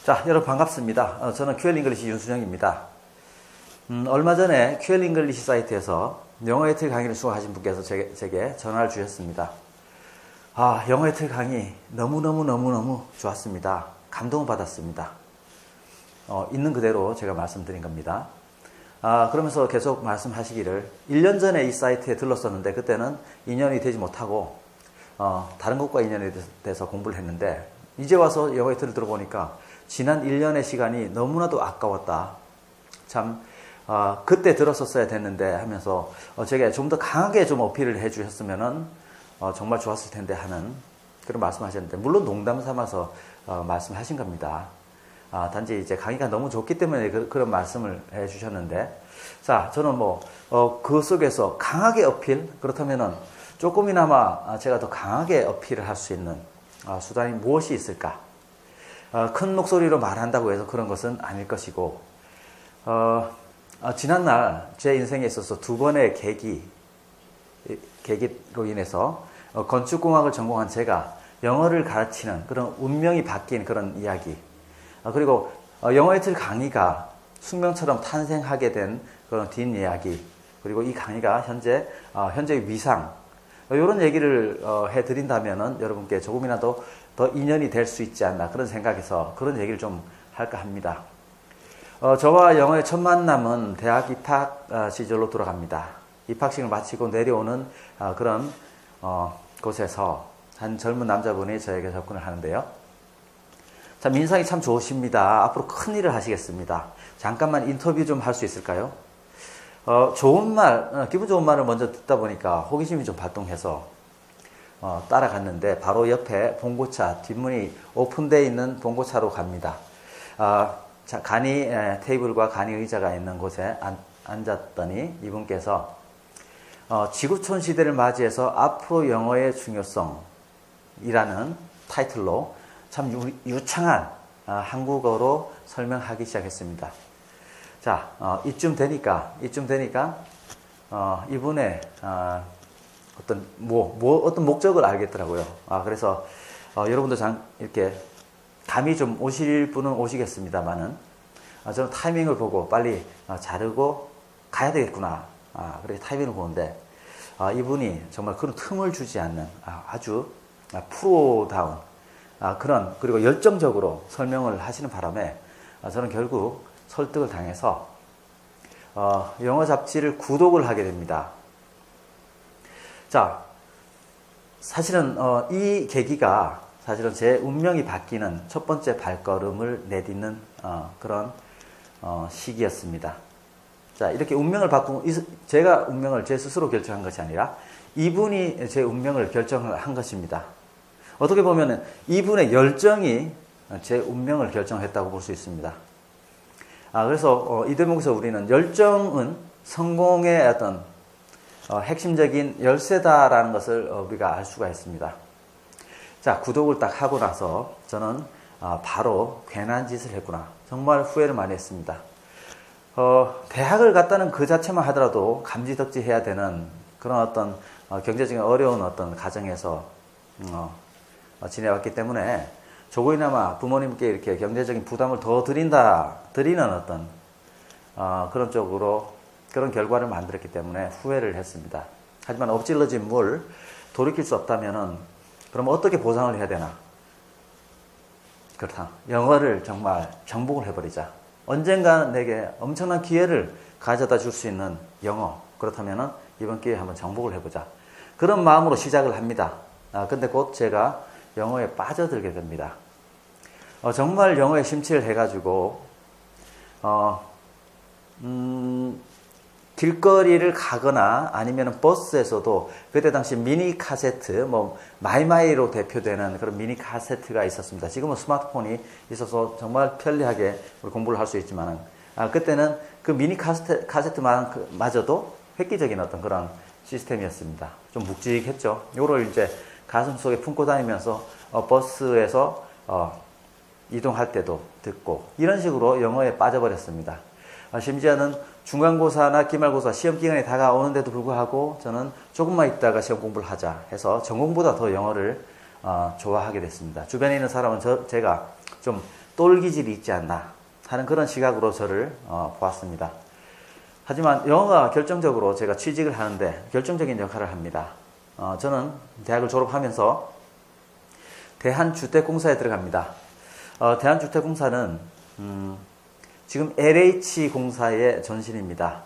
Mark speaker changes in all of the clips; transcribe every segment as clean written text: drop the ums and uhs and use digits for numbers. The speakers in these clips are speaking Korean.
Speaker 1: 자, 여러분 반갑습니다. 저는 QL 잉글리시 윤순영입니다. 얼마 전에 QL 잉글리시 사이트에서 영어 에틀 강의를 수강하신 분께서 제게 전화를 주셨습니다. 영어 에틀 강의 너무너무 좋았습니다. 감동을 받았습니다. 있는 그대로 제가 말씀드린 겁니다. 그러면서 계속 말씀하시기를 1년 전에 이 사이트에 들렀었는데 그때는 인연이 되지 못하고 다른 것과 인연이 돼서 공부를 했는데 이제 와서 영어 에틀을 들어보니까 지난 1년의 시간이 너무나도 아까웠다. 참 그때 들었었어야 됐는데 하면서 제게 좀 더 강하게 좀 어필을 해 주셨으면은 정말 좋았을 텐데 하는 그런 말씀하셨는데 물론 농담 삼아서 말씀하신 겁니다. 단지 이제 강의가 너무 좋기 때문에 그런 말씀을 해 주셨는데 자, 저는 그 속에서 강하게 어필 그렇다면은 조금이나마 제가 더 강하게 어필을 할 수 있는 수단이 무엇이 있을까? 큰 목소리로 말한다고 해서 그런 것은 아닐 것이고 지난날 제 인생에 있어서 두 번의 계기로 인해서 건축공학을 전공한 제가 영어를 가르치는 그런 운명이 바뀐 그런 이야기 그리고 영어 에틀 강의가 숙명처럼 탄생하게 된 그런 뒷이야기 그리고 이 강의가 현재의 위상 이런 얘기를 해드린다면은 여러분께 조금이라도 더 인연이 될 수 있지 않나 그런 생각에서 그런 얘기를 좀 할까 합니다. 저와 영어의 첫 만남은 대학 입학 시절로 돌아갑니다. 입학식을 마치고 내려오는 그런 곳에서 한 젊은 남자분이 저에게 접근을 하는데요. 참 인상이 참 좋으십니다. 앞으로 큰 일을 하시겠습니다. 잠깐만 인터뷰 좀 할 수 있을까요? 좋은 말, 기분 좋은 말을 먼저 듣다 보니까 호기심이 좀 발동해서 따라갔는데 바로 옆에 봉고차 뒷문이 오픈되어 있는 봉고차로 갑니다. 간이 테이블과 간이 의자가 있는 곳에 앉았더니 이분께서 지구촌 시대를 맞이해서 앞으로 영어의 중요성이라는 타이틀로 참 유창한 한국어로 설명하기 시작했습니다. 자, 이쯤 되니까 이분의 어떤 목적을 알겠더라고요. 그래서 여러분도 이렇게 감이 좀 오실 분은 오시겠습니다만은 저는 타이밍을 보고 빨리 자르고 가야 되겠구나. 그렇게 타이밍을 보는데 이분이 정말 그런 틈을 주지 않는 아주 프로다운 그리고 열정적으로 설명을 하시는 바람에 저는 결국 설득을 당해서 영어 잡지를 구독을 하게 됩니다. 자, 사실은 이 계기가 사실은 제 운명이 바뀌는 첫 번째 발걸음을 내딛는 그런 시기였습니다. 자, 이렇게 운명을 바꾸고 제가 운명을 제 스스로 결정한 것이 아니라 이분이 제 운명을 결정을 한 것입니다. 어떻게 보면 이분의 열정이 제 운명을 결정했다고 볼 수 있습니다. 그래서 이 대목에서 우리는 열정은 성공의 어떤 핵심적인 열쇠다라는 것을 우리가 알 수가 있습니다. 자, 구독을 딱 하고 나서 저는 바로 괜한 짓을 했구나. 정말 후회를 많이 했습니다. 대학을 갔다는 그 자체만 하더라도 감지덕지 해야 되는 그런 어떤 경제적인 어려운 어떤 가정에서 지내왔기 때문에 조금이나마 부모님께 이렇게 경제적인 부담을 더 드리는 어떤 그런 쪽으로 그런 결과를 만들었기 때문에 후회를 했습니다. 하지만 엎질러진 물 돌이킬 수 없다면은 그럼 어떻게 보상을 해야 되나? 그렇다. 영어를 정말 정복을 해버리자. 언젠가 내게 엄청난 기회를 가져다 줄 수 있는 영어. 그렇다면은 이번 기회에 한번 정복을 해보자. 그런 마음으로 시작을 합니다. 근데 곧 제가 영어에 빠져들게 됩니다. 정말 영어에 심취를 해가지고 길거리를 가거나 아니면 버스에서도 그때 당시 미니 카세트, 마이마이로 대표되는 그런 미니 카세트가 있었습니다. 지금은 스마트폰이 있어서 정말 편리하게 우리 공부를 할 수 있지만, 그때는 그 미니 카세트마저도 획기적인 어떤 그런 시스템이었습니다. 좀 묵직했죠. 요걸 이제 가슴 속에 품고 다니면서 버스에서 이동할 때도 듣고 이런 식으로 영어에 빠져버렸습니다. 심지어는 중간고사나 기말고사 시험 기간이 다가오는데도 불구하고 저는 조금만 있다가 시험 공부를 하자 해서 전공보다 더 영어를 좋아하게 됐습니다. 주변에 있는 사람은 제가 좀 똘기질이 있지 않나 하는 그런 시각으로 저를 보았습니다. 하지만 영어가 결정적으로 제가 취직을 하는데 결정적인 역할을 합니다. 저는 대학을 졸업하면서 대한주택공사에 들어갑니다. 대한주택공사는 지금 LH공사의 전신입니다.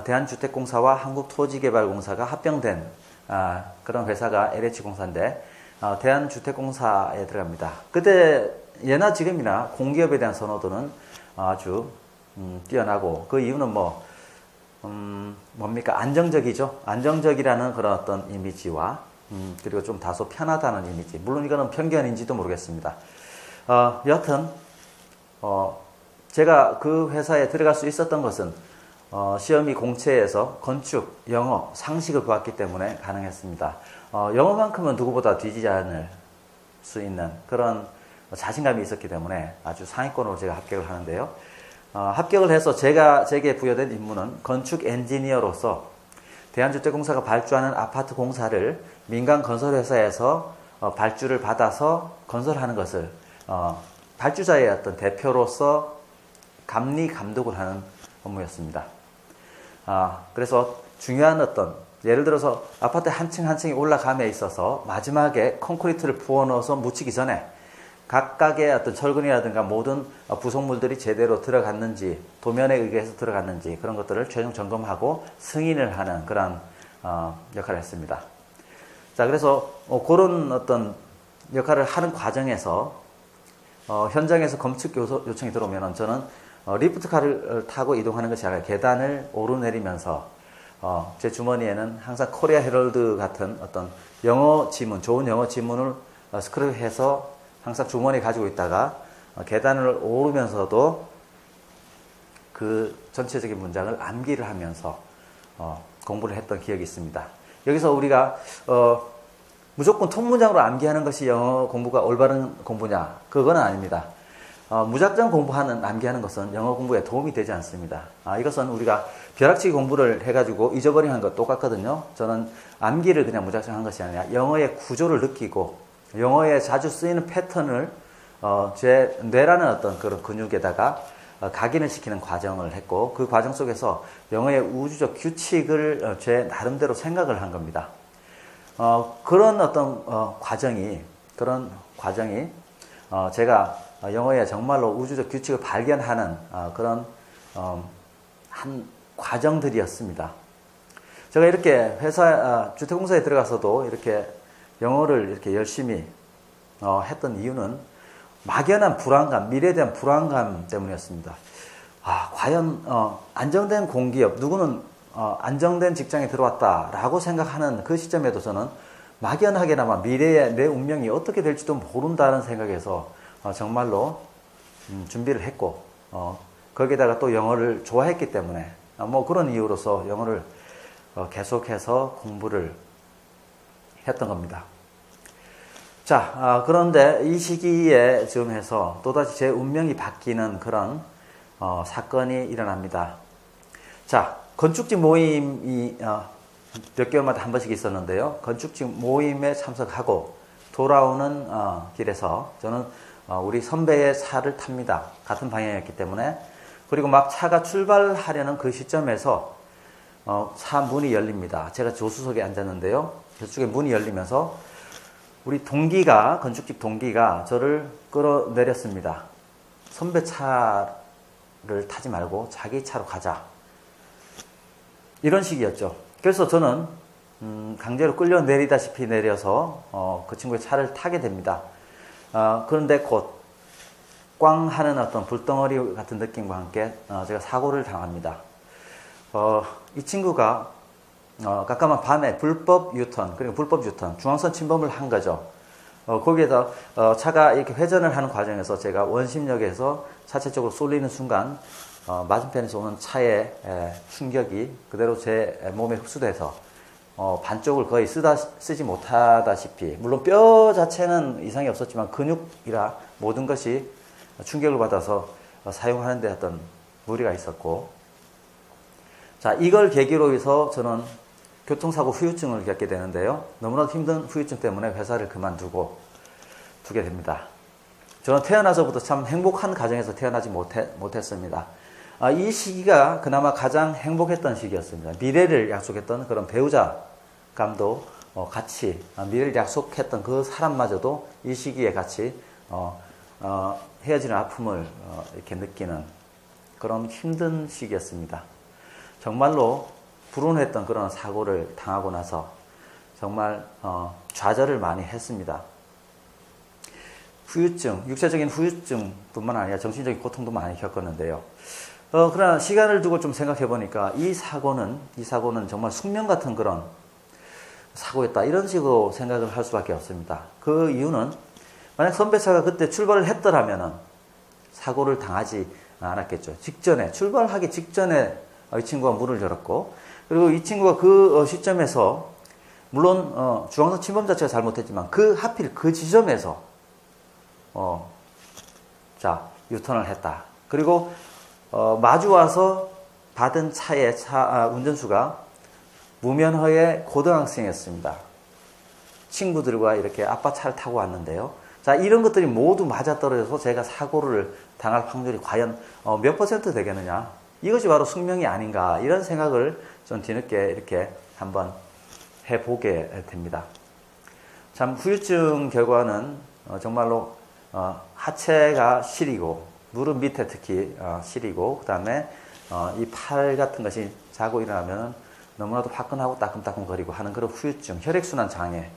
Speaker 1: 대한주택공사와 한국토지개발공사가 합병된 그런 회사가 LH공사인데 대한주택공사에 들어갑니다. 그때 예나 지금이나 공기업에 대한 선호도는 아주 뛰어나고 그 이유는 뭡니까? 안정적이죠. 안정적이라는 그런 어떤 이미지와 그리고 좀 다소 편하다는 이미지. 물론 이거는 편견인지도 모르겠습니다. 여하튼 제가 그 회사에 들어갈 수 있었던 것은 시험이 공채에서 건축, 영어, 상식을 보았기 때문에 가능했습니다. 영어만큼은 누구보다 뒤지지 않을 수 있는 그런 자신감이 있었기 때문에 아주 상위권으로 제가 합격을 하는데요. 합격을 해서 제게 부여된 임무는 건축 엔지니어로서 대한주택공사가 발주하는 아파트 공사를 민간 건설회사에서 발주를 받아서 건설하는 것을 발주자의 어떤 대표로서 감리 감독을 하는 업무였습니다. 그래서 중요한 어떤 예를 들어서 아파트 한 층 한 층이 올라감에 있어서 마지막에 콘크리트를 부어 넣어서 묻히기 전에 각각의 어떤 철근이라든가 모든 부속물들이 제대로 들어갔는지 도면에 의해서 들어갔는지 그런 것들을 최종 점검하고 승인을 하는 그런 역할을 했습니다. 자, 그래서 그런 어떤 역할을 하는 과정에서 현장에서 건축 요청이 들어오면 저는 리프트카를 타고 이동하는 것이 아니라 계단을 오르내리면서 제 주머니에는 항상 코리아 헤럴드 같은 어떤 영어 지문, 좋은 영어 지문을 스크랩해서 항상 주머니에 가지고 있다가 계단을 오르면서도 그 전체적인 문장을 암기를 하면서 공부를 했던 기억이 있습니다. 여기서 우리가 무조건 통문장으로 암기하는 것이 영어 공부가 올바른 공부냐? 그건 아닙니다. 무작정 암기하는 것은 영어 공부에 도움이 되지 않습니다. 이것은 우리가 벼락치기 공부를 해가지고 잊어버리는 것 똑같거든요. 저는 암기를 그냥 무작정 한 것이 아니라 영어의 구조를 느끼고 영어에 자주 쓰이는 패턴을 제 뇌라는 어떤 그런 근육에다가 각인을 시키는 과정을 했고 그 과정 속에서 영어의 우주적 규칙을 제 나름대로 생각을 한 겁니다. 그런 어떤 과정이 제가 영어에 정말로 우주적 규칙을 발견하는 그런 한 과정들이었습니다. 제가 이렇게 주택공사에 들어가서도 이렇게 영어를 이렇게 열심히 했던 이유는 막연한 불안감, 미래에 대한 불안감 때문이었습니다. 과연 안정된 공기업, 누구는 안정된 직장에 들어왔다라고 생각하는 그 시점에도 저는 막연하게나마 미래의 내 운명이 어떻게 될지도 모른다는 생각에서 정말로 준비를 했고 거기에다가 또 영어를 좋아했기 때문에 그런 이유로서 영어를 계속해서 공부를 했던 겁니다. 자, 그런데 이 시기에 좀 해서 또다시 제 운명이 바뀌는 그런 사건이 일어납니다. 자, 건축직 모임이 몇 개월마다 한 번씩 있었는데요. 건축직 모임에 참석하고 돌아오는 길에서 저는 우리 선배의 차를 탑니다. 같은 방향이었기 때문에. 그리고 막 차가 출발하려는 그 시점에서 차 문이 열립니다. 제가 조수석에 앉았는데요. 저쪽에 문이 열리면서 우리 건축직 동기가 저를 끌어내렸습니다. 선배 차를 타지 말고 자기 차로 가자. 이런 식이었죠. 그래서 저는 강제로 끌려내리다시피 내려서 그 친구의 차를 타게 됩니다. 그런데 곧 꽝 하는 어떤 불덩어리 같은 느낌과 함께 제가 사고를 당합니다. 이 친구가 깜깜한 밤에 불법 유턴, 중앙선 침범을 한 거죠. 거기에다 차가 이렇게 회전을 하는 과정에서 제가 원심력에서 차체 쪽으로 쏠리는 순간 맞은편에서 오는 차의 충격이 그대로 제 몸에 흡수돼서 반쪽을 거의 쓰지 못하다시피, 물론 뼈 자체는 이상이 없었지만 근육이라 모든 것이 충격을 받아서 사용하는 데 어떤 무리가 있었고, 자, 이걸 계기로 해서 저는 교통사고 후유증을 겪게 되는데요. 너무나 힘든 후유증 때문에 회사를 두게 됩니다. 저는 태어나서부터 참 행복한 가정에서 태어나지 못했습니다. 이 시기가 그나마 가장 행복했던 시기였습니다. 미래를 약속했던 그런 배우자감도 같이 미래를 약속했던 그 사람마저도 이 시기에 같이 헤어지는 아픔을 이렇게 느끼는 그런 힘든 시기였습니다. 정말로 불운했던 그런 사고를 당하고 나서 정말 좌절을 많이 했습니다. 후유증, 육체적인 후유증뿐만 아니라 정신적인 고통도 많이 겪었는데요. 그러나 시간을 두고 좀 생각해 보니까 이 사고는 정말 숙명 같은 그런 사고였다. 이런 식으로 생각을 할 수밖에 없습니다. 그 이유는 만약 선배차가 그때 출발을 했더라면 사고를 당하지 않았겠죠. 출발하기 직전에 이 친구가 문을 열었고, 그리고 이 친구가 그 시점에서 물론 중앙선 침범 자체가 잘못했지만 하필 그 지점에서 유턴을 했다. 그리고 마주 와서 받은 차의 운전수가 무면허의 고등학생이었습니다. 친구들과 이렇게 아빠 차를 타고 왔는데요. 자, 이런 것들이 모두 맞아떨어져서 제가 사고를 당할 확률이 과연 몇 퍼센트 되겠느냐. 이것이 바로 숙명이 아닌가. 이런 생각을 좀 뒤늦게 이렇게 한번 해보게 됩니다. 참 후유증 결과는 정말로 하체가 시리고 무릎 밑에 특히 시리고 그 다음에 이 팔 같은 것이 자고 일어나면 너무나도 화끈하고 따끔따끔거리고 하는 그런 후유증, 혈액순환 장애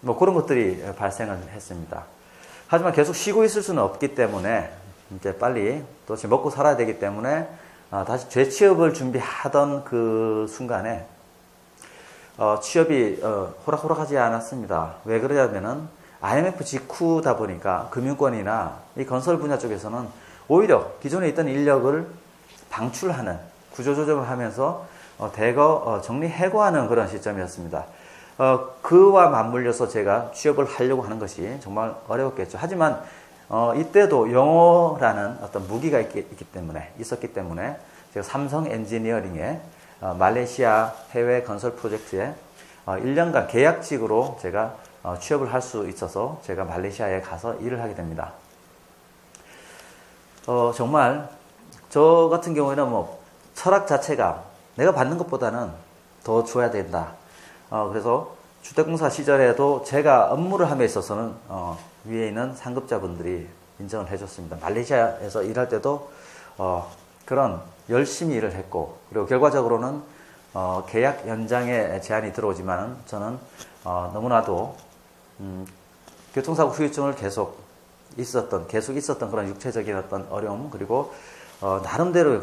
Speaker 1: 뭐 그런 것들이 발생을 했습니다. 하지만 계속 쉬고 있을 수는 없기 때문에 이제 빨리 또 먹고 살아야 되기 때문에 다시 재취업을 준비하던 그 순간에 취업이 호락호락하지 않았습니다. 왜 그러냐면은 IMF 직후다 보니까 금융권이나 이 건설 분야 쪽에서는 오히려 기존에 있던 인력을 방출하는 구조조정을 하면서 대거 정리해고하는 그런 시점이었습니다. 그와 맞물려서 제가 취업을 하려고 하는 것이 정말 어려웠겠죠. 하지만 이때도 영어라는 어떤 무기가 있었기 때문에 제가 삼성 엔지니어링의 말레이시아 해외 건설 프로젝트에 1년간 계약직으로 제가 취업을 할 수 있어서 제가 말레이시아에 가서 일을 하게 됩니다. 정말 저 같은 경우에는 뭐 철학 자체가 내가 받는 것보다는 더 줘야 된다. 그래서 주택공사 시절에도 제가 업무를 함에 있어서는 위에 있는 상급자분들이 인정을 해줬습니다. 말레이시아에서 일할 때도 그런 열심히 일을 했고, 그리고 결과적으로는 계약 연장에 제한이 들어오지만 저는 너무나도 교통사고 후유증을 계속 있었던 그런 육체적인 어떤 어려움, 그리고 나름대로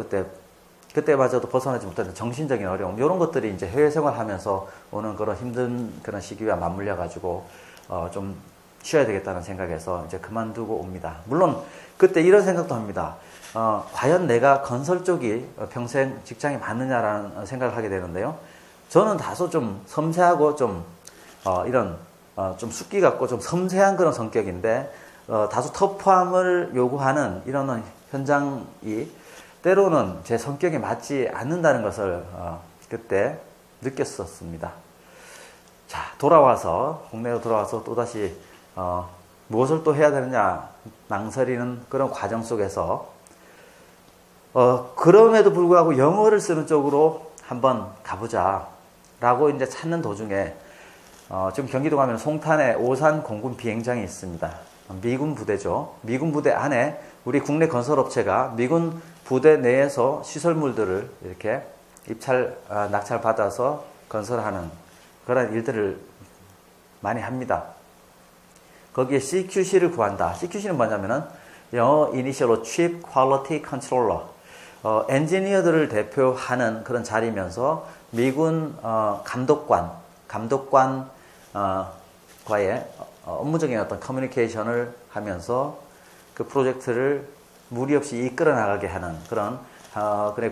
Speaker 1: 그때마저도 벗어나지 못했던 정신적인 어려움, 이런 것들이 이제 해외 생활하면서 오는 그런 힘든 그런 시기와 맞물려 가지고 좀 쉬어야 되겠다는 생각에서 이제 그만두고 옵니다. 물론 그때 이런 생각도 합니다. 과연 내가 건설 쪽이 평생 직장이 맞느냐라는 생각을 하게 되는데요. 저는 다소 좀 섬세하고 좀 이런 좀 숙기 같고 좀 섬세한 그런 성격인데 다소 터프함을 요구하는 이런 현장이 때로는 제 성격에 맞지 않는다는 것을 그때 느꼈었습니다. 자, 국내로 돌아와서 또다시 무엇을 또 해야 되느냐 망설이는 그런 과정 속에서 그럼에도 불구하고 영어를 쓰는 쪽으로 한번 가보자 라고 이제 찾는 도중에 지금 경기도 가면 송탄에 오산 공군 비행장이 있습니다. 미군 부대죠. 미군 부대 안에 우리 국내 건설업체가 미군 부대 내에서 시설물들을 이렇게 낙찰 받아서 건설하는 그런 일들을 많이 합니다. 거기에 CQC를 구한다. CQC는 뭐냐면은 영어 이니셜로 Chief Quality Controller, 엔지니어들을 대표하는 그런 자리면서 미군 감독관과의 업무적인 어떤 커뮤니케이션을 하면서 그 프로젝트를 무리 없이 이끌어 나가게 하는 그런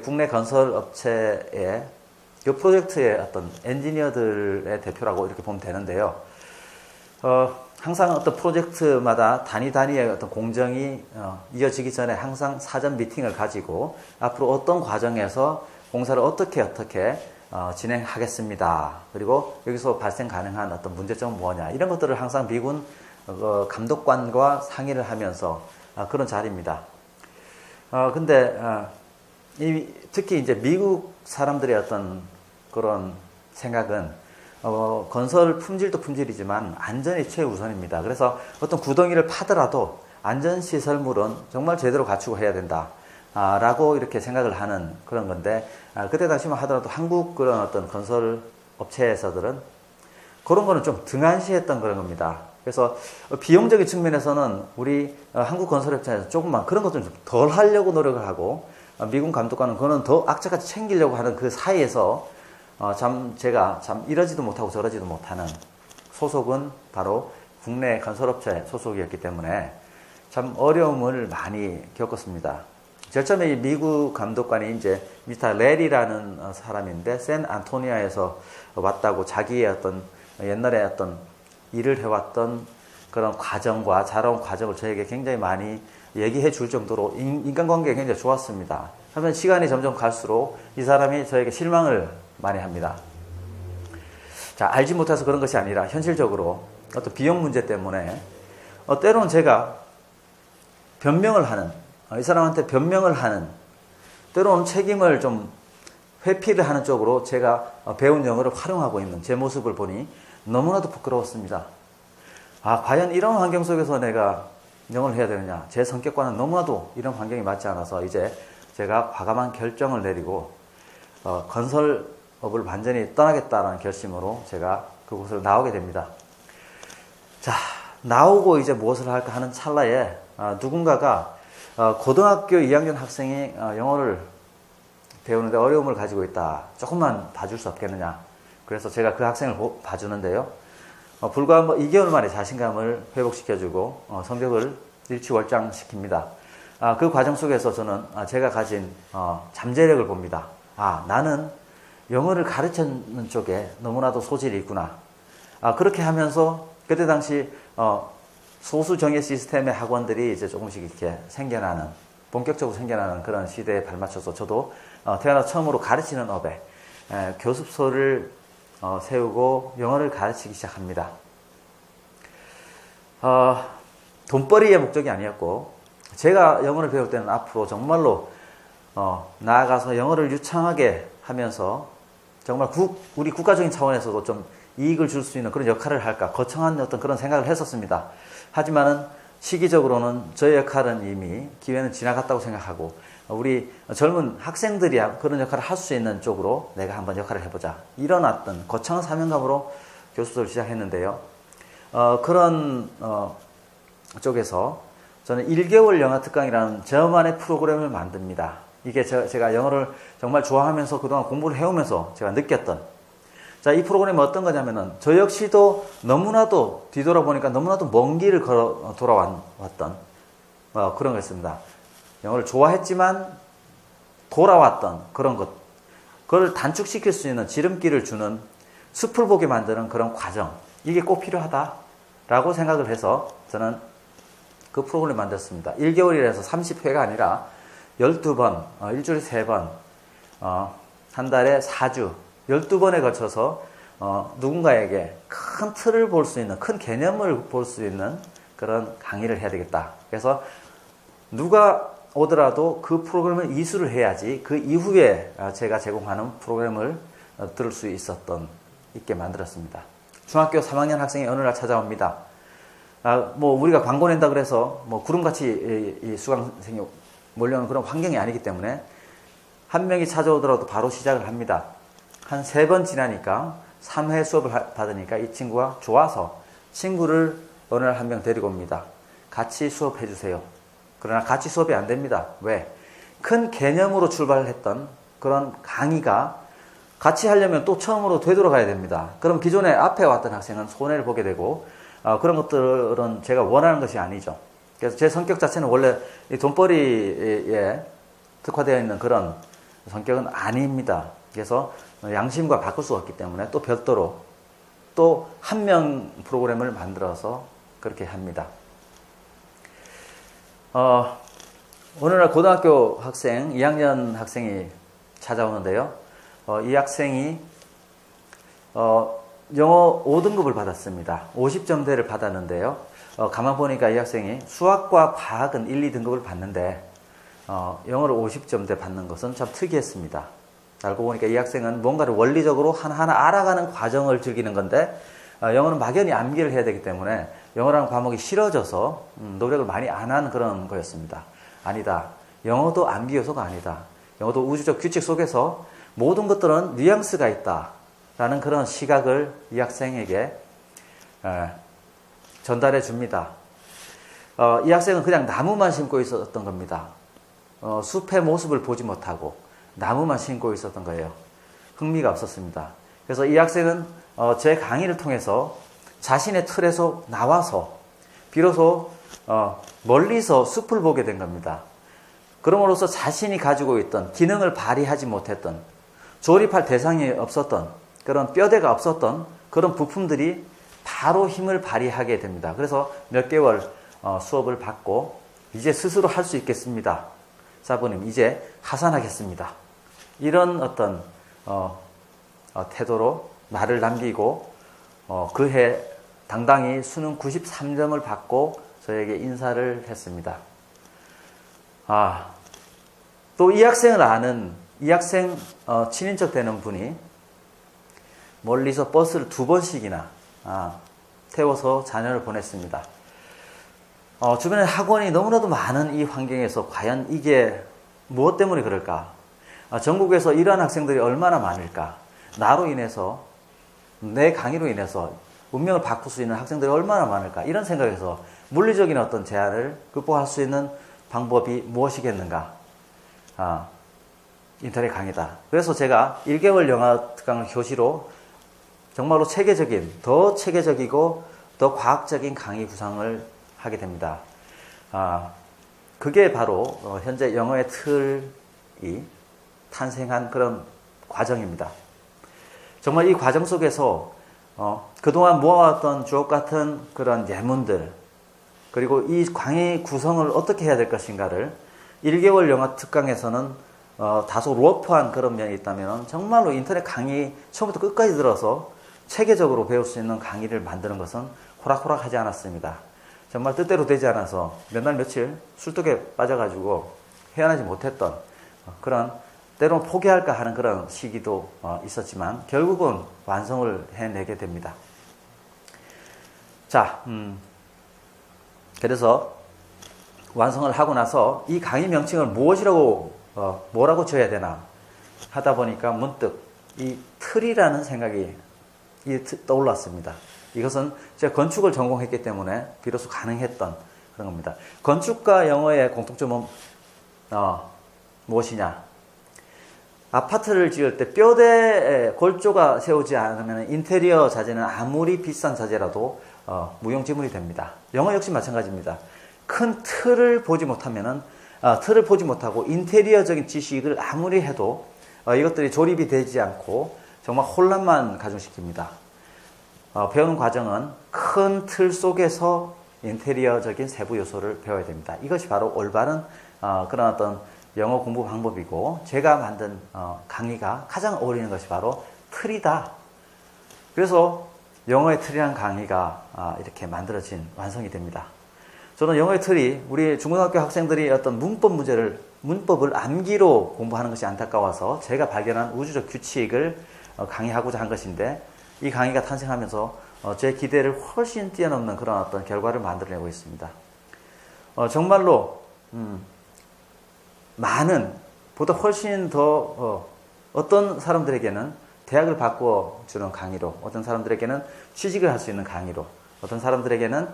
Speaker 1: 국내 건설 업체의 이 프로젝트의 어떤 엔지니어들의 대표라고 이렇게 보면 되는데요. 항상 어떤 프로젝트마다 단위의 어떤 공정이 이어지기 전에 항상 사전 미팅을 가지고 앞으로 어떤 과정에서 공사를 어떻게 진행하겠습니다. 그리고 여기서 발생 가능한 어떤 문제점은 뭐냐, 이런 것들을 항상 미군 감독관과 상의를 하면서 그런 자리입니다. 근데 특히 이제 미국 사람들의 어떤 그런 생각은 건설 품질도 품질이지만 안전이 최우선입니다. 그래서 어떤 구덩이를 파더라도 안전시설물은 정말 제대로 갖추고 해야 된다. 라고 이렇게 생각을 하는 그런 건데, 그때 당시만 하더라도 한국 그런 어떤 건설 업체에서들은 그런 거는 좀 등한시했던 그런 겁니다. 그래서 비용적인 측면에서는 우리 한국 건설업체에서 조금만 그런 것들은 좀 덜 하려고 노력을 하고, 미국 감독관은 그거는 더 악착같이 챙기려고 하는 그 사이에서 제가 이러지도 못하고 저러지도 못하는 소속은 바로 국내 건설업체 소속이었기 때문에 참 어려움을 많이 겪었습니다. 제일 처음에 이 미국 감독관이 이제 미스터 레리라는 사람인데, 샌안토니아에서 왔다고 자기의 어떤 옛날에 어떤 일을 해왔던 그런 과정과 자라온 과정을 저에게 굉장히 많이 얘기해 줄 정도로 인간관계가 굉장히 좋았습니다. 하면 시간이 점점 갈수록 이 사람이 저에게 실망을 많이 합니다. 자, 알지 못해서 그런 것이 아니라 현실적으로 어떤 비용 문제 때문에 때로는 제가 변명을 하는, 이 사람한테 변명을 하는, 때로는 책임을 좀 회피를 하는 쪽으로 제가 배운 영어를 활용하고 있는 제 모습을 보니 너무나도 부끄러웠습니다. 과연 이런 환경 속에서 내가 영어를 해야 되느냐. 제 성격과는 너무나도 이런 환경이 맞지 않아서 이제 제가 과감한 결정을 내리고 건설업을 완전히 떠나겠다는 결심으로 제가 그곳을 나오게 됩니다. 자, 나오고 이제 무엇을 할까 하는 찰나에 누군가가 고등학교 2학년 학생이 영어를 배우는데 어려움을 가지고 있다. 조금만 봐줄 수 없겠느냐. 그래서 제가 그 학생을 봐주는데요. 불과 2개월 만에 자신감을 회복시켜주고 성적을 일취월장시킵니다. 그 과정 속에서 저는 제가 가진 잠재력을 봅니다. 나는 영어를 가르치는 쪽에 너무나도 소질이 있구나. 그렇게 하면서 그때 당시 소수 정예 시스템의 학원들이 이제 조금씩 이렇게 생겨나는, 본격적으로 생겨나는 그런 시대에 발맞춰서 저도 태어나 처음으로 가르치는 업에 교습소를 세우고 영어를 가르치기 시작합니다. 돈벌이의 목적이 아니었고, 제가 영어를 배울 때는 앞으로 정말로 나아가서 영어를 유창하게 하면서 정말 우리 국가적인 차원에서도 좀 이익을 줄 수 있는 그런 역할을 할까, 거창한 어떤 그런 생각을 했었습니다. 하지만은 시기적으로는 저의 역할은 이미 기회는 지나갔다고 생각하고, 우리 젊은 학생들이 그런 역할을 할 수 있는 쪽으로 내가 한번 역할을 해보자, 이런 어떤 거창한 사명감으로 교습소를 시작했는데요. 그런 쪽에서 저는 1개월 영어 특강이라는 저만의 프로그램을 만듭니다. 이게 제가 영어를 정말 좋아하면서 그동안 공부를 해오면서 제가 느꼈던, 자, 이 프로그램이 어떤 거냐면은 저 역시도 너무나도 뒤돌아보니까 너무나도 먼 길을 걸어 돌아왔던 그런 거였습니다. 영어를 좋아했지만 돌아왔던 그런 것, 그걸 단축시킬 수 있는 지름길을 주는, 숲을 보게 만드는 그런 과정, 이게 꼭 필요하다라고 생각을 해서 저는 그 프로그램을 만들었습니다. 1개월이라서 30회가 아니라 12번, 일주일에 3번, 한 달에 4주, 12번에 걸쳐서 누군가에게 큰 틀을 볼 수 있는, 큰 개념을 볼 수 있는 그런 강의를 해야 되겠다. 그래서 누가 오더라도 그 프로그램을 이수를 해야지 그 이후에 제가 제공하는 프로그램을 들을 수 있게 만들었습니다. 중학교 3학년 학생이 어느 날 찾아옵니다. 우리가 광고 낸다 그래서 구름같이 이 수강생이 몰려오는 그런 환경이 아니기 때문에 한 명이 찾아오더라도 바로 시작을 합니다. 한 3번 지나니까 3회 수업을 받으니까 이 친구가 좋아서 친구를 어느 날 한 명 데리고 옵니다. 같이 수업해 주세요. 그러나 같이 수업이 안 됩니다. 왜? 큰 개념으로 출발했던 그런 강의가 같이 하려면 또 처음으로 되돌아가야 됩니다. 그럼 기존에 앞에 왔던 학생은 손해를 보게 되고, 그런 것들은 제가 원하는 것이 아니죠. 그래서 제 성격 자체는 원래 이 돈벌이에 특화되어 있는 그런 성격은 아닙니다. 그래서 양심과 바꿀 수가 없기 때문에 또 별도로 또 한 명 프로그램을 만들어서 그렇게 합니다. 어느 날 고등학교 학생, 2학년 학생이 찾아오는데요. 이 학생이 영어 5등급을 받았습니다. 50점대를 받았는데요. 가만 보니까 이 학생이 수학과 과학은 1, 2등급을 받는데 영어를 50점대 받는 것은 참 특이했습니다. 알고 보니까 이 학생은 뭔가를 원리적으로 하나하나 알아가는 과정을 즐기는 건데 영어는 막연히 암기를 해야 되기 때문에 영어라는 과목이 싫어져서 노력을 많이 안 한 그런 거였습니다. 아니다. 영어도 암기 요소가 아니다. 영어도 우주적 규칙 속에서 모든 것들은 뉘앙스가 있다라는 그런 시각을 이 학생에게 전달해 줍니다. 이 학생은 그냥 나무만 심고 있었던 겁니다. 숲의 모습을 보지 못하고 나무만 심고 있었던 거예요. 흥미가 없었습니다. 그래서 이 학생은 제 강의를 통해서 자신의 틀에서 나와서 비로소 멀리서 숲을 보게 된 겁니다. 그럼으로써 자신이 가지고 있던 기능을 발휘하지 못했던 조립할 대상이 없었던 그런 뼈대가 없었던 그런 부품들이 바로 힘을 발휘하게 됩니다. 그래서 몇 개월 수업을 받고 이제 스스로 할 수 있겠습니다. 사부님 이제 하산하겠습니다. 이런 어떤 태도로 말을 남기고 그해 당당히 수능 93점을 받고 저에게 인사를 했습니다. 또 이 학생을 아는 이 학생 친인척 되는 분이 멀리서 버스를 2번씩이나 태워서 자녀를 보냈습니다. 주변에 학원이 너무나도 많은 이 환경에서 과연 이게 무엇 때문에 그럴까? 전국에서 이러한 학생들이 얼마나 많을까? 나로 인해서 내 강의로 인해서 운명을 바꿀 수 있는 학생들이 얼마나 많을까? 이런 생각에서 물리적인 어떤 제한을 극복할 수 있는 방법이 무엇이겠는가? 인터넷 강의다. 그래서 제가 1개월 영어 특강을 교시로 정말로 체계적인, 더 체계적이고 더 과학적인 강의 구상을 하게 됩니다. 그게 바로 현재 영어의 틀이 탄생한 그런 과정입니다. 정말 이 과정 속에서 그동안 모아왔던 주옥 같은 그런 예문들 그리고 이 강의 구성을 어떻게 해야 될 것인가를 1개월 영어 특강에서는 다소 러프한 그런 면이 있다면 정말로 인터넷 강의 처음부터 끝까지 들어서 체계적으로 배울 수 있는 강의를 만드는 것은 호락호락하지 않았습니다. 정말 뜻대로 되지 않아서 몇 날 며칠 술독에 빠져가지고 헤어나지 못했던 그런 때로는 포기할까 하는 그런 시기도 있었지만 결국은 완성을 해내게 됩니다. 자, 그래서 완성을 하고 나서 이 강의 명칭을 뭐라고 지어야 되나 하다 보니까 문득 이 틀이라는 생각이 떠올랐습니다. 이것은 제가 건축을 전공했기 때문에 비로소 가능했던 그런 겁니다. 건축과 영어의 공통점은 무엇이냐? 아파트를 지을 때 뼈대에 골조가 세우지 않으면 인테리어 자재는 아무리 비싼 자재라도 무용지물이 됩니다. 영어 역시 마찬가지입니다. 큰 틀을 보지 못하면은 틀을 보지 못하고 인테리어적인 지식을 아무리 해도 이것들이 조립이 되지 않고 정말 혼란만 가중시킵니다. 배우는 과정은 큰 틀 속에서 인테리어적인 세부 요소를 배워야 됩니다. 이것이 바로 올바른 그런 어떤 영어 공부 방법이고 제가 만든 강의가 가장 어울리는 것이 바로 틀이다. 그래서 영어의 틀이라는 강의가 이렇게 만들어진 완성이 됩니다. 저는 영어의 틀이 우리 중고등학교 학생들이 어떤 문법을 암기로 공부하는 것이 안타까워서 제가 발견한 우주적 규칙을 강의하고자 한 것인데 이 강의가 탄생하면서 제 기대를 훨씬 뛰어넘는 그런 어떤 결과를 만들어내고 있습니다. 정말로 보다 훨씬 더 어떤 사람들에게는 대학을 바꿔주는 강의로, 어떤 사람들에게는 취직을 할 수 있는 강의로, 어떤 사람들에게는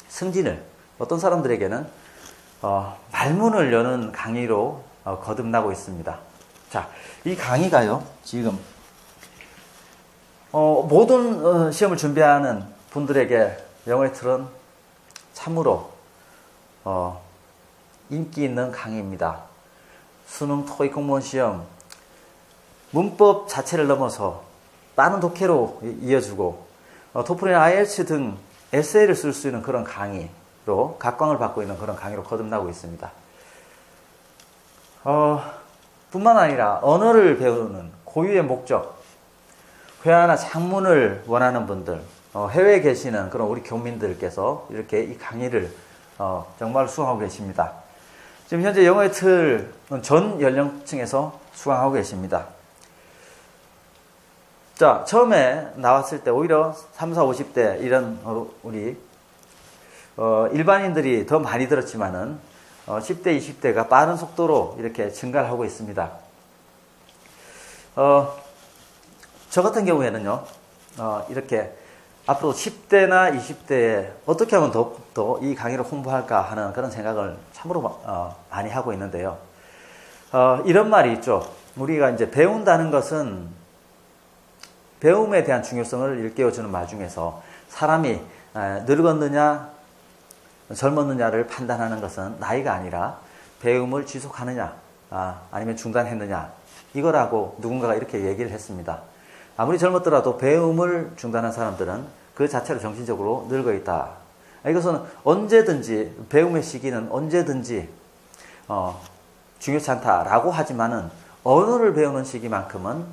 Speaker 1: 승진을, 어떤 사람들에게는 말문을 여는 강의로 거듭나고 있습니다. 자, 이 강의가요, 지금 모든 시험을 준비하는 분들에게 영어의 틀은 참으로 인기 있는 강의입니다. 수능, 토익, 공무원 시험 문법 자체를 넘어서 빠른 독해로 이어주고 토플이나 IELTS 등 에세이를 쓸 수 있는 그런 강의로 각광을 받고 있는 그런 강의로 거듭나고 있습니다. 뿐만 아니라 언어를 배우는 고유의 목적, 회화나 창문을 원하는 분들, 해외에 계시는 그런 우리 교민들께서 이렇게 이 강의를 정말 수강하고 계십니다. 지금 현재 영어의 틀은 전 연령층에서 수강하고 계십니다. 자, 처음에 나왔을 때 오히려 30, 40, 50대 이런 우리 일반인들이 더 많이 들었지만은 10대, 20대가 빠른 속도로 이렇게 증가를 하고 있습니다. 저 같은 경우에는요, 이렇게 앞으로 10대나 20대에 어떻게 하면 더 이 강의를 홍보할까 하는 그런 생각을 참으로 많이 하고 있는데요. 이런 말이 있죠. 우리가 이제 배운다는 것은 배움에 대한 중요성을 일깨워주는 말 중에서 사람이 늙었느냐, 젊었느냐를 판단하는 것은 나이가 아니라 배움을 지속하느냐, 아니면 중단했느냐, 이거라고 누군가가 이렇게 얘기를 했습니다. 아무리 젊었더라도 배움을 중단한 사람들은 그 자체로 정신적으로 늙어 있다. 이것은 언제든지, 배움의 시기는 언제든지 중요치 않다라고 하지만은 언어를 배우는 시기만큼은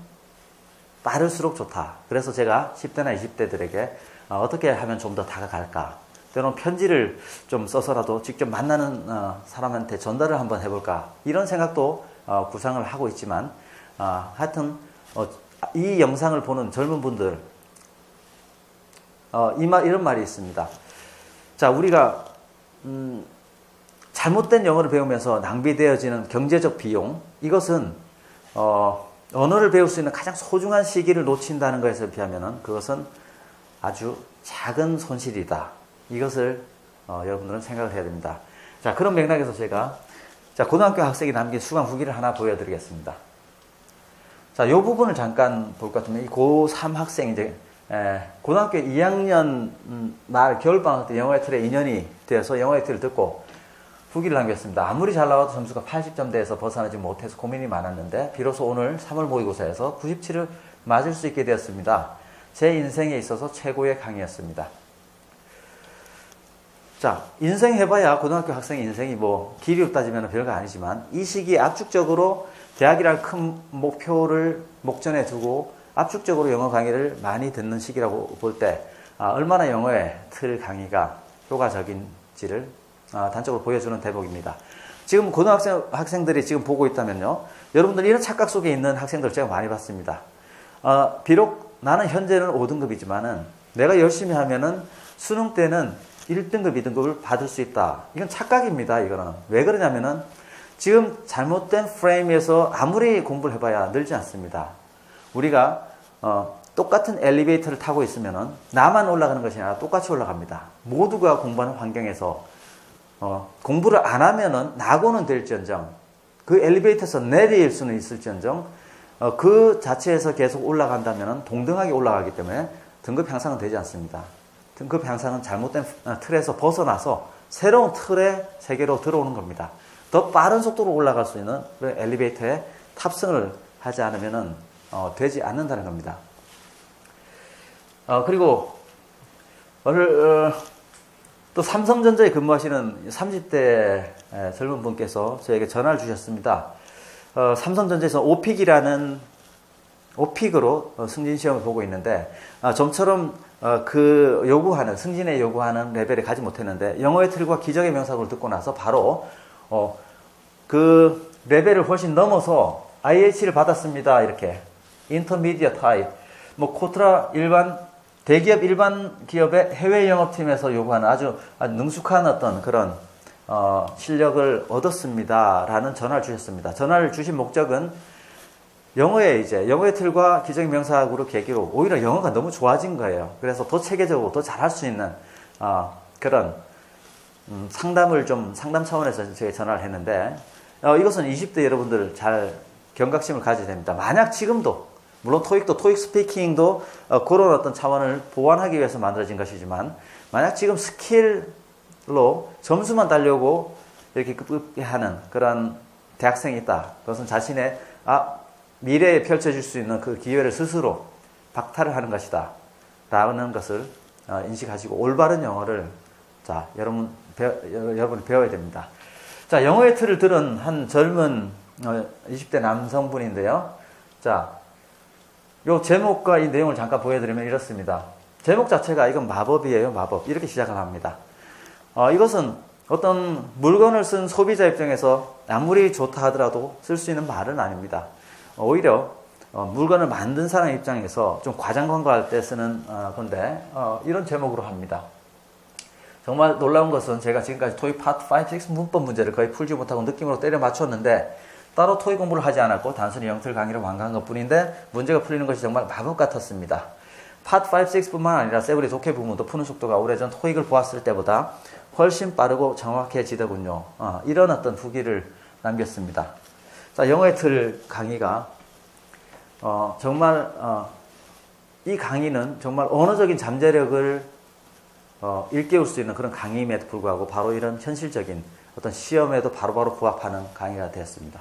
Speaker 1: 빠를수록 좋다. 그래서 제가 10대나 20대들에게 어떻게 하면 좀 더 다가갈까? 때로는 편지를 좀 써서라도 직접 만나는 사람한테 전달을 한번 해볼까? 이런 생각도 구상을 하고 있지만 하여튼 이 영상을 보는 젊은 분들 이런 말이 있습니다. 자, 우리가 잘못된 영어를 배우면서 낭비되어지는 경제적 비용, 이것은 언어를 배울 수 있는 가장 소중한 시기를 놓친다는 것에 비하면 그것은 아주 작은 손실이다. 이것을 여러분들은 생각을 해야 됩니다. 자, 그런 맥락에서 제가 고등학교 학생이 남긴 수강 후기를 하나 보여드리겠습니다. 자, 이 부분을 잠깐 볼 것 같으면 이 고3 학생 이제 고등학교 2학년 말 겨울방학 때 영어의 틀에 2년이 되어서 영어의 틀을 듣고 후기를 남겼습니다. 아무리 잘 나와도 점수가 80점대에서 벗어나지 못해서 고민이 많았는데 비로소 오늘 3월 모의고사에서 97을 맞을 수 있게 되었습니다. 제 인생에 있어서 최고의 강의였습니다. 자, 인생 해봐야 고등학교 학생의 인생이 뭐 길이로 따지면 별거 아니지만 이 시기에 압축적으로 대학이라는 큰 목표를 목전에 두고 압축적으로 영어 강의를 많이 듣는 시기라고 볼 때 얼마나 영어의 틀 강의가 효과적인지를 단적으로 보여주는 대목입니다. 지금 학생들이 지금 보고 있다면요, 여러분들 이런 착각 속에 있는 학생들 제가 많이 봤습니다. 비록 나는 현재는 5등급이지만은 내가 열심히 하면은 수능 때는 1등급, 2등급을 받을 수 있다. 이건 착각입니다. 이거는 왜 그러냐면은 지금 잘못된 프레임에서 아무리 공부를 해봐야 늘지 않습니다. 우리가 똑같은 엘리베이터를 타고 있으면은 나만 올라가는 것이 아니라 똑같이 올라갑니다. 모두가 공부하는 환경에서 공부를 안 하면은 낙오는 될지언정, 그 엘리베이터에서 내릴 수는 있을지언정, 그 자체에서 계속 올라간다면은 동등하게 올라가기 때문에 등급 향상은 되지 않습니다. 등급 향상은 잘못된 틀에서 벗어나서 새로운 틀의 세계로 들어오는 겁니다. 더 빠른 속도로 올라갈 수 있는 그런 엘리베이터에 탑승을 하지 않으면은 되지 않는다는 겁니다. 그리고 또 삼성전자에 근무하시는 30대 젊은 분께서 저에게 전화를 주셨습니다. 삼성전자에서 오픽으로 승진시험을 보고 있는데 좀처럼 그 승진에 요구하는 레벨에 가지 못했는데 영어의 틀과 기적의 명사구를 듣고 나서 바로 그 레벨을 훨씬 넘어서 IH를 받았습니다. 이렇게 인터미디어 타입, 코트라 대기업 일반 기업의 해외 영업팀에서 요구하는 아주 능숙한 어떤 그런 실력을 얻었습니다라는 전화를 주셨습니다. 전화를 주신 목적은 영어의 틀과 기적의 명사구를 계기로 오히려 영어가 너무 좋아진 거예요. 그래서 더 체계적으로 더 잘할 수 있는 그런 상담 차원에서 제가 전화를 했는데 이것은 20대 여러분들 잘 경각심을 가져야 됩니다. 만약 지금도 물론 토익 스피킹도 그런 어떤 차원을 보완하기 위해서 만들어진 것이지만 만약 지금 스킬로 점수만 따려고 이렇게 급급하는 그런 대학생이 있다. 그것은 자신의 미래에 펼쳐질 수 있는 그 기회를 스스로 박탈을 하는 것이다. 라는 것을 인식하시고 올바른 영어를 여러분이 배워야 됩니다. 자, 영어의 틀을 들은 한 젊은 20대 남성분인데요. 자, 요 제목과 이 내용을 잠깐 보여드리면 이렇습니다. 제목 자체가 이건 마법이에요, 마법. 이렇게 시작을 합니다. 이것은 어떤 물건을 쓴 소비자 입장에서 아무리 좋다 하더라도 쓸 수 있는 말은 아닙니다. 오히려 물건을 만든 사람 입장에서 좀 과장 광고할 때 쓰는 건데 이런 제목으로 합니다. 정말 놀라운 것은 제가 지금까지 토익 파트 5, 6 문법 문제를 거의 풀지 못하고 느낌으로 때려 맞췄는데 따로 토익 공부를 하지 않았고 단순히 영틀 강의를 완가한 것뿐인데 문제가 풀리는 것이 정말 마법 같았습니다. 파트 5, 6뿐만 아니라 세브리 독해 부분도 푸는 속도가 오래전 토익을 보았을 때보다 훨씬 빠르고 정확해지더군요. 이런 어떤 후기를 남겼습니다. 자, 영어의 틀 강의가 정말 이 강의는 정말 언어적인 잠재력을 일깨울 수 있는 그런 강의임에도 불구하고 바로 이런 현실적인 어떤 시험에도 바로바로 부합하는 강의가 되었습니다.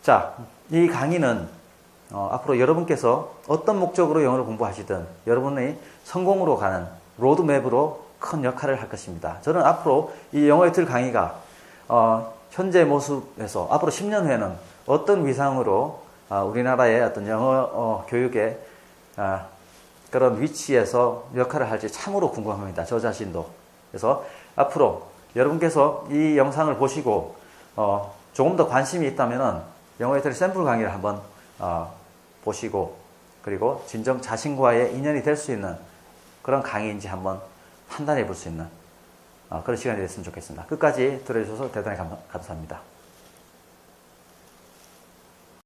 Speaker 1: 자, 이 강의는 앞으로 여러분께서 어떤 목적으로 영어를 공부하시든 여러분의 성공으로 가는 로드맵으로 큰 역할을 할 것입니다. 저는 앞으로 이 영어의 틀 강의가 현재 모습에서 앞으로 10년 후에는 어떤 위상으로 우리나라의 어떤 영어 교육의 그런 위치에서 역할을 할지 참으로 궁금합니다. 저 자신도. 그래서 앞으로 여러분께서 이 영상을 보시고 조금 더 관심이 있다면은 영어의 틀 샘플 강의를 한번 보시고 그리고 진정 자신과의 인연이 될 수 있는 그런 강의인지 한번 판단해 볼 수 있는 그런 시간이 됐으면 좋겠습니다. 끝까지 들어주셔서 대단히 감사합니다.